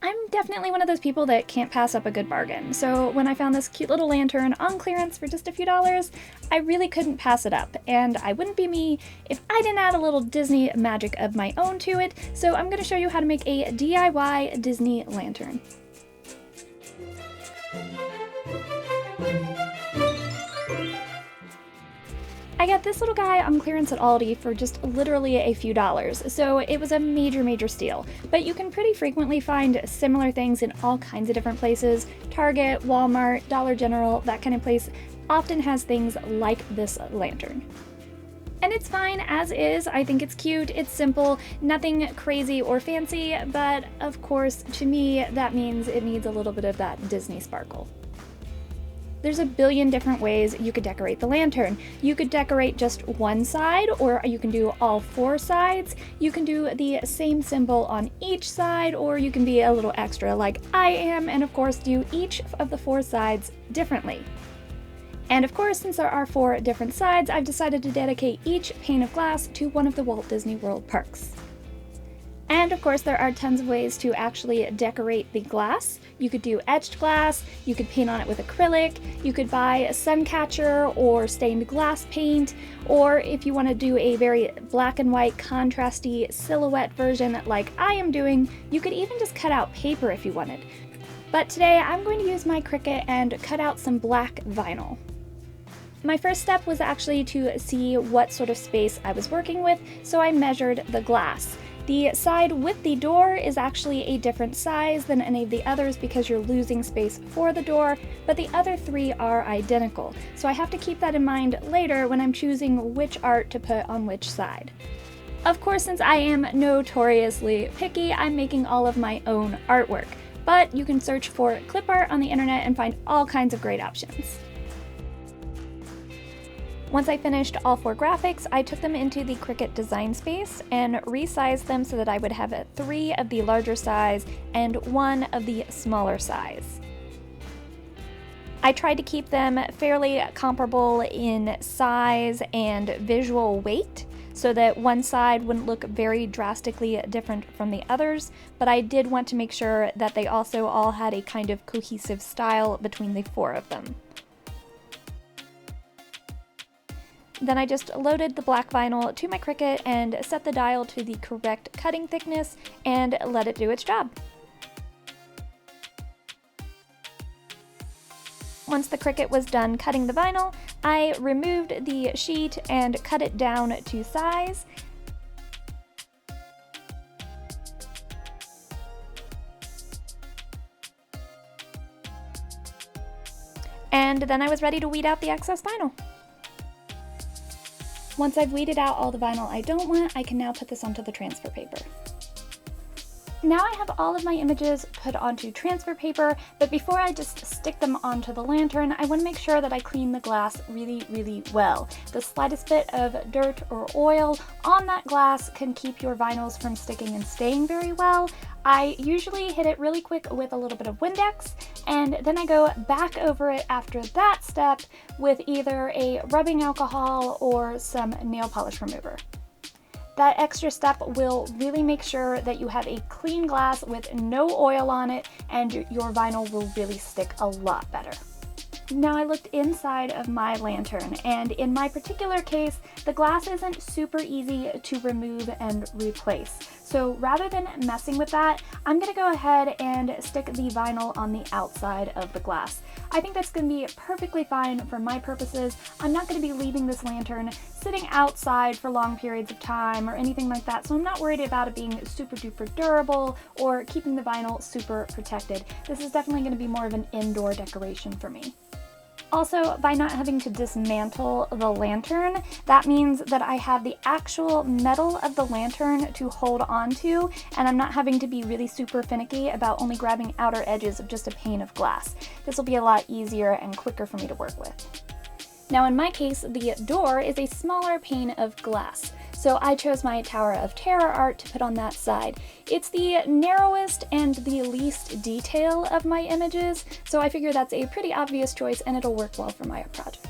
I'm definitely one of those people that can't pass up a good bargain, so when I found this cute little lantern on clearance for just a few dollars, I really couldn't pass it up, and I wouldn't be me if I didn't add a little Disney magic of my own to it, so I'm going to show you how to make a DIY Disney lantern. I got this little guy on clearance at Aldi for just literally a few dollars, so it was a major steal. But you can pretty frequently find similar things in all kinds of different places. Target, Walmart, Dollar General, that kind of place often has things like this lantern. And it's fine as is. I think it's cute, it's simple, nothing crazy or fancy, but of course, to me, that means it needs a little bit of that Disney sparkle. There's a billion different ways you could decorate the lantern. You could decorate just one side, or you can do all four sides. You can do the same symbol on each side, or you can be a little extra like I am, and of course do each of the four sides differently. And of course, since there are four different sides, I've decided to dedicate each pane of glass to one of the Walt Disney World parks. And of course, there are tons of ways to actually decorate the glass. You could do etched glass, you could paint on it with acrylic, you could buy a sun catcher or stained glass paint, or if you want to do a very black and white contrasty silhouette version like I am doing, you could even just cut out paper if you wanted. But today I'm going to use my Cricut and cut out some black vinyl. My first step was actually to see what sort of space I was working with, so I measured the glass. The side with the door is actually a different size than any of the others because you're losing space for the door, but the other three are identical. So I have to keep that in mind later when I'm choosing which art to put on which side. Of course, since I am notoriously picky, I'm making all of my own artwork, but you can search for clip art on the internet and find all kinds of great options. Once I finished all four graphics, I took them into the Cricut design space and resized them so that I would have 3 of the larger size and 1 of the smaller size. I tried to keep them fairly comparable in size and visual weight so that one side wouldn't look very drastically different from the others, but I did want to make sure that they also all had a kind of cohesive style between the 4 of them. Then I just loaded the black vinyl to my Cricut and set the dial to the correct cutting thickness and let it do its job. Once the Cricut was done cutting the vinyl, I removed the sheet and cut it down to size. And then I was ready to weed out the excess vinyl. Once I've weeded out all the vinyl I don't want, I can now put this onto the transfer paper. Now I have all of my images put onto transfer paper, but before I just stick them onto the lantern, I want to make sure that I clean the glass really well. The slightest bit of dirt or oil on that glass can keep your vinyls from sticking and staying very well. I usually hit it really quick with a little bit of Windex, and then I go back over it after that step with either a rubbing alcohol or some nail polish remover. That extra step will really make sure that you have a clean glass with no oil on it, and your vinyl will really stick a lot better. Now I looked inside of my lantern, and in my particular case, the glass isn't super easy to remove and replace. So rather than messing with that, I'm gonna go ahead and stick the vinyl on the outside of the glass. I think that's gonna be perfectly fine for my purposes. I'm not gonna be leaving this lantern sitting outside for long periods of time or anything like that, so I'm not worried about it being super duper durable or keeping the vinyl super protected. This is definitely gonna be more of an indoor decoration for me. Also, by not having to dismantle the lantern, that means that I have the actual metal of the lantern to hold on to, and I'm not having to be really super finicky about only grabbing outer edges of just a pane of glass. This will be a lot easier and quicker for me to work with. Now in my case, the door is a smaller pane of glass, so I chose my Tower of Terror art to put on that side. It's the narrowest and the least detail of my images, so I figure that's a pretty obvious choice and it'll work well for my project.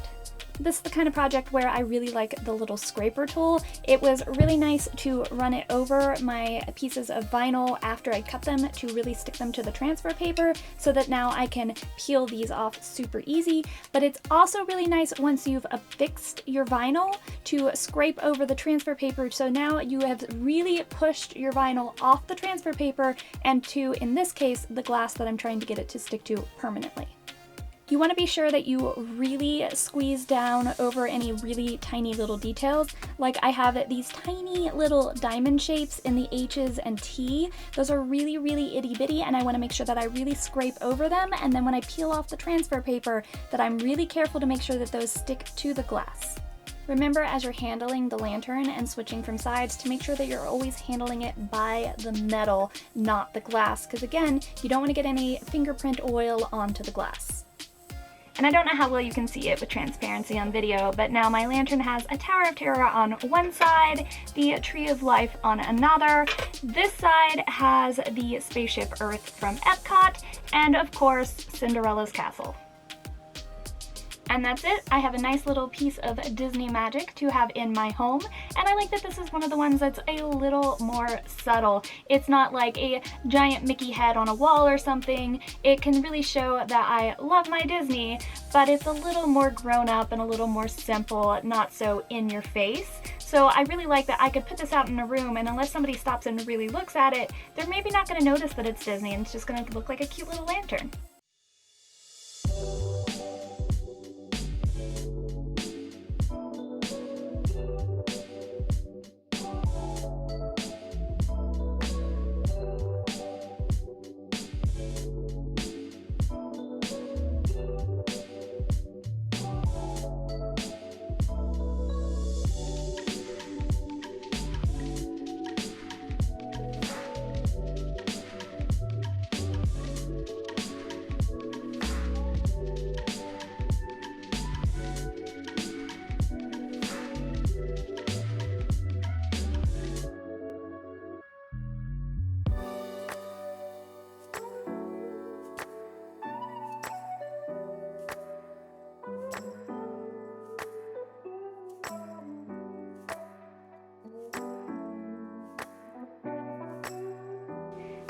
This is the kind of project where I really like the little scraper tool. It was really nice to run it over my pieces of vinyl after I cut them to really stick them to the transfer paper so that now I can peel these off super easy. But it's also really nice once you've affixed your vinyl to scrape over the transfer paper, so now you have really pushed your vinyl off the transfer paper and to, in this case, the glass that I'm trying to get it to stick to permanently. You want to be sure that you really squeeze down over any really tiny little details. Like I have these tiny little diamond shapes in the H's and T. Those are really, really itty bitty, and I want to make sure that I really scrape over them, and then when I peel off the transfer paper, that I'm really careful to make sure that those stick to the glass. Remember, as you're handling the lantern and switching from sides, to make sure that you're always handling it by the metal, not the glass, because again, you don't want to get any fingerprint oil onto the glass. And I don't know how well you can see it with transparency on video, but now my lantern has a Tower of Terror on one side, the Tree of Life on another. This side has the Spaceship Earth from Epcot, and of course, Cinderella's castle. And that's it. I have a nice little piece of Disney magic to have in my home, and I like that this is one of the ones that's a little more subtle. It's not like a giant Mickey head on a wall or something. It can really show that I love my Disney, but it's a little more grown up and a little more simple, not so in your face. So I really like that I could put this out in a room, and unless somebody stops and really looks at it, they're maybe not going to notice that it's Disney, and it's just going to look like a cute little lantern.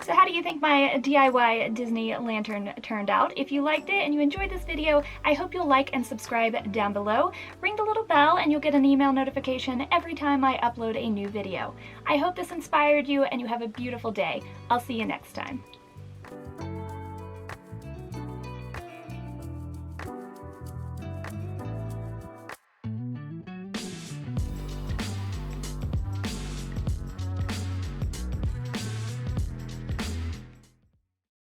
So how do you think my DIY Disney lantern turned out? If you liked it and you enjoyed this video, I hope you'll like and subscribe down below. Ring the little bell and you'll get an email notification every time I upload a new video. I hope this inspired you and you have a beautiful day. I'll see you next time.